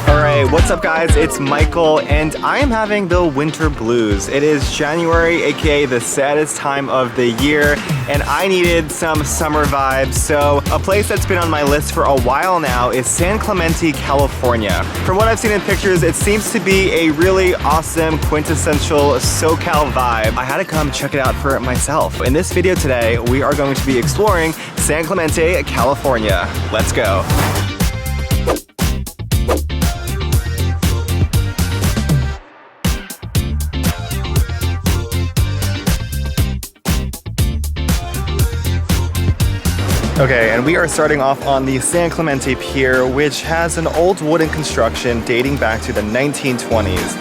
Alright, what's up guys? It's Michael and I am having the winter blues. It is January, aka the saddest time of the year, and I needed some summer vibes, so a place that's been on my list for a while now is San Clemente, California. From what I've seen in pictures, it seems to be a really awesome, quintessential SoCal vibe. I had to come check it out for myself. In this video today, we are going to be exploring San Clemente, California. Let's go. Okay, and we are starting off on the San Clemente Pier, which has an old wooden construction dating back to the 1920s.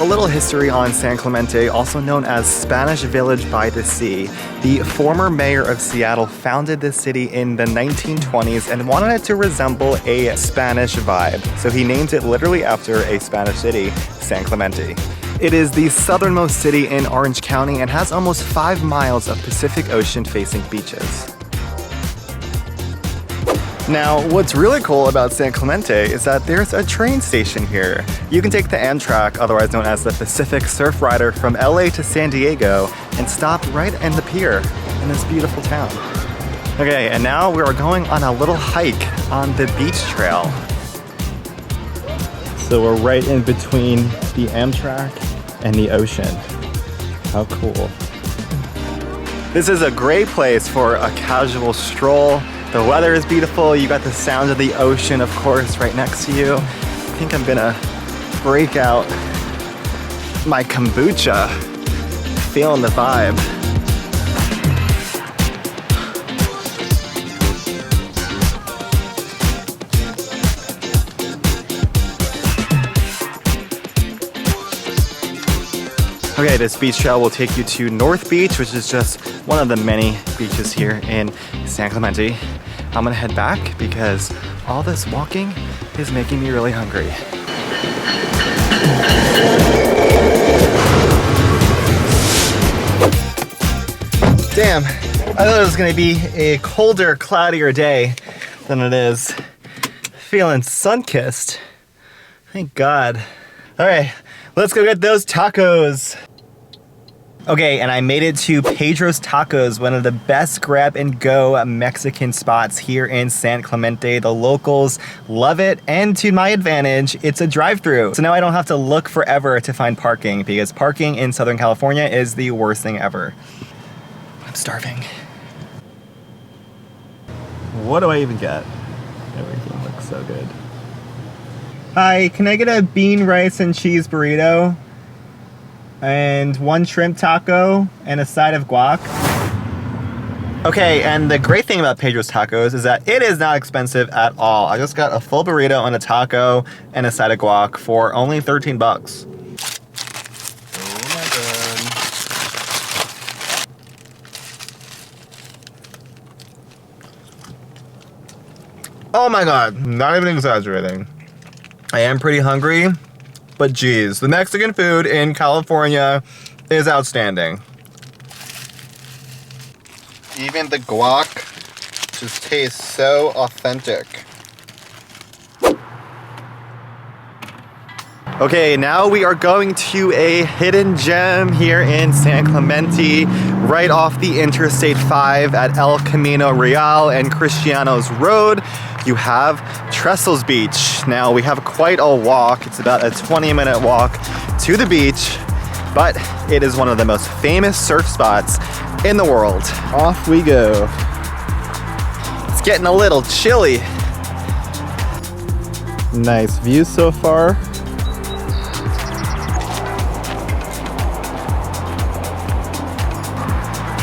A little history on San Clemente, also known as Spanish Village by the Sea. The former mayor of Seattle founded this city in the 1920s and wanted it to resemble a Spanish vibe. So he named it literally after a Spanish city, San Clemente. It is the southernmost city in Orange County and has almost 5 miles of Pacific Ocean facing beaches. Now, what's really cool about San Clemente is that there's a train station here. You can take the Amtrak, otherwise known as the Pacific Surfrider, from LA to San Diego and stop right in the pier in this beautiful town. Okay, and now we are going on a little hike on the beach trail. So we're right in between the Amtrak and the ocean. How cool. This is a great place for a casual stroll. The weather is beautiful. You got the sound of the ocean, of course, right next to you. I think I'm gonna break out my kombucha. Feeling the vibe. Okay, this beach trail will take you to North Beach, which is just one of the many beaches here in San Clemente. I'm gonna head back because all this walking is making me really hungry. Damn, I thought it was gonna be a colder, cloudier day than it is. Feeling sun-kissed. Thank God. All right, let's go get those tacos. Okay, and I made it to Pedro's Tacos, one of the best grab-and-go Mexican spots here in San Clemente. The locals love it, and to my advantage, it's a drive-through. So now I don't have to look forever to find parking, because parking in Southern California is the worst thing ever. I'm starving. What do I even get? Everything looks so good. Hi, can I get a bean, rice, and cheese burrito? And 1 shrimp taco and a side of guac. Okay, and the great thing about Pedro's Tacos is that it is not expensive at all. I just got a full burrito and a taco and a side of guac for only 13 bucks. Oh my God, not even exaggerating. I am pretty hungry, but geez, the Mexican food in California is outstanding. Even the guac just tastes so authentic. Okay, now we are going to a hidden gem here in San Clemente, right off the Interstate 5 at El Camino Real and Cristianos Road. You have Trestle's Beach. Now we have quite a walk. It's about a 20-minute walk to the beach, but it is one of the most famous surf spots in the world. Off we go. It's getting a little chilly. Nice view so far.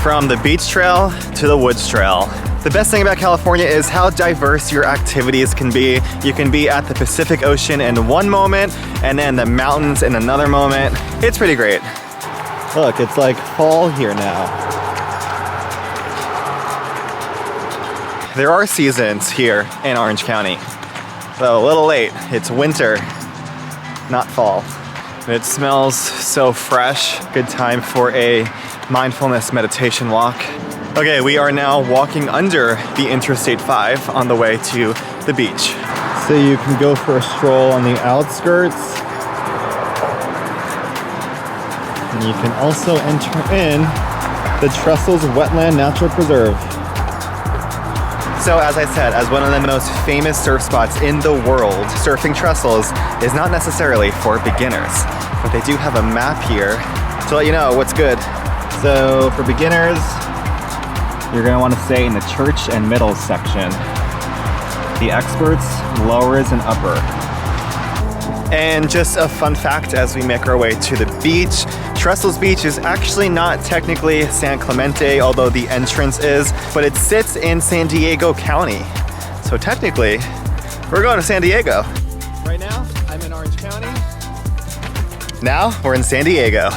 From the beach trail to the woods trail. The best thing about California is how diverse your activities can be. You can be at the Pacific Ocean in one moment and then the mountains in another moment. It's pretty great. Look, it's like fall here now. There are seasons here in Orange County. So a little late, it's winter, not fall. It smells so fresh. Good time for a mindfulness meditation walk. Okay, we are now walking under the Interstate 5 on the way to the beach. So you can go for a stroll on the outskirts. And you can also enter in the Trestle's Wetland Natural Preserve. So as I said, as one of the most famous surf spots in the world, surfing Trestles is not necessarily for beginners. But they do have a map here to let you know what's good. So for beginners, you're gonna wanna stay in the church and middle section. The experts, lowers and upper. And just a fun fact as we make our way to the beach, Trestle's Beach is actually not technically San Clemente, although the entrance is, but it sits in San Diego County. So technically, we're going to San Diego. Right now, I'm in Orange County. Now, we're in San Diego.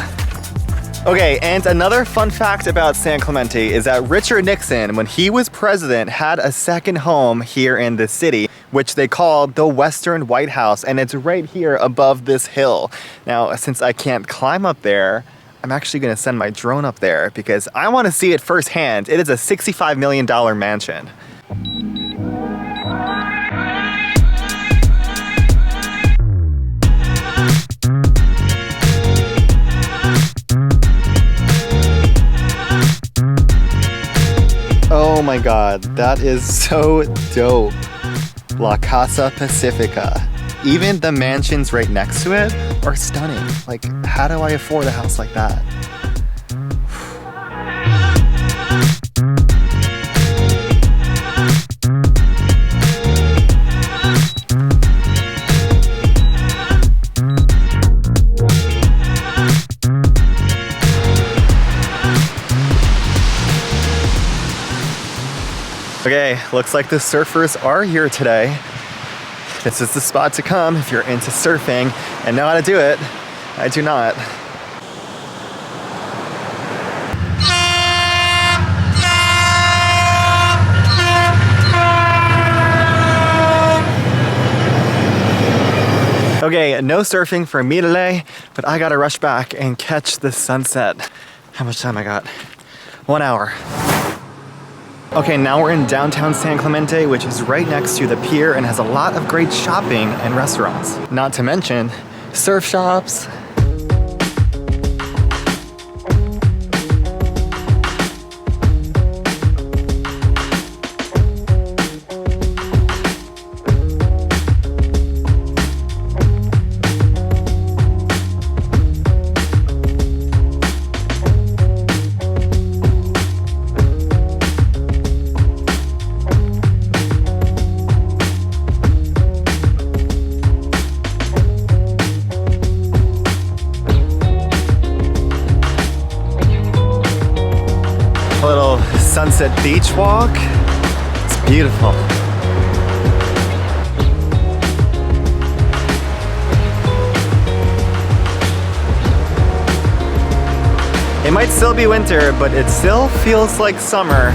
Okay, and another fun fact about San Clemente is that Richard Nixon, when he was president, had a second home here in the city, which they called the Western White House, and it's right here above this hill. Now, since I can't climb up there, I'm actually gonna send my drone up there because I wanna see it firsthand. It is a $65 million mansion. Oh my God, that is so dope. La Casa Pacifica. Even the mansions right next to it are stunning. Like, how do I afford a house like that? Okay, looks like the surfers are here today. This is the spot to come if you're into surfing and know how to do it. I do not. Okay, no surfing for me today, but I gotta rush back and catch the sunset. How much time I got? 1 hour. Okay, now we're in downtown San Clemente, which is right next to the pier and has a lot of great shopping and restaurants. Not to mention surf shops. A little sunset beach walk. It's beautiful. It might still be winter, but it still feels like summer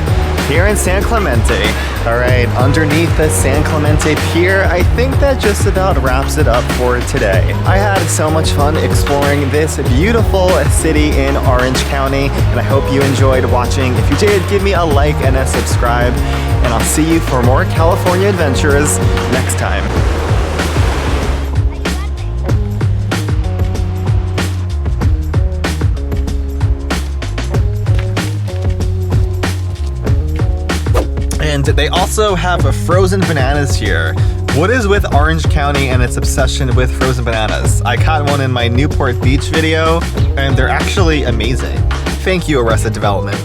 here in San Clemente. All right, underneath the San Clemente Pier, I think that just about wraps it up for today. I had so much fun exploring this beautiful city in Orange County, and I hope you enjoyed watching. If you did, give me a like and a subscribe, and I'll see you for more California adventures next time. And they also have frozen bananas here. What is with Orange County and its obsession with frozen bananas? I caught one in my Newport Beach video, and they're actually amazing. Thank you, Arrested Development.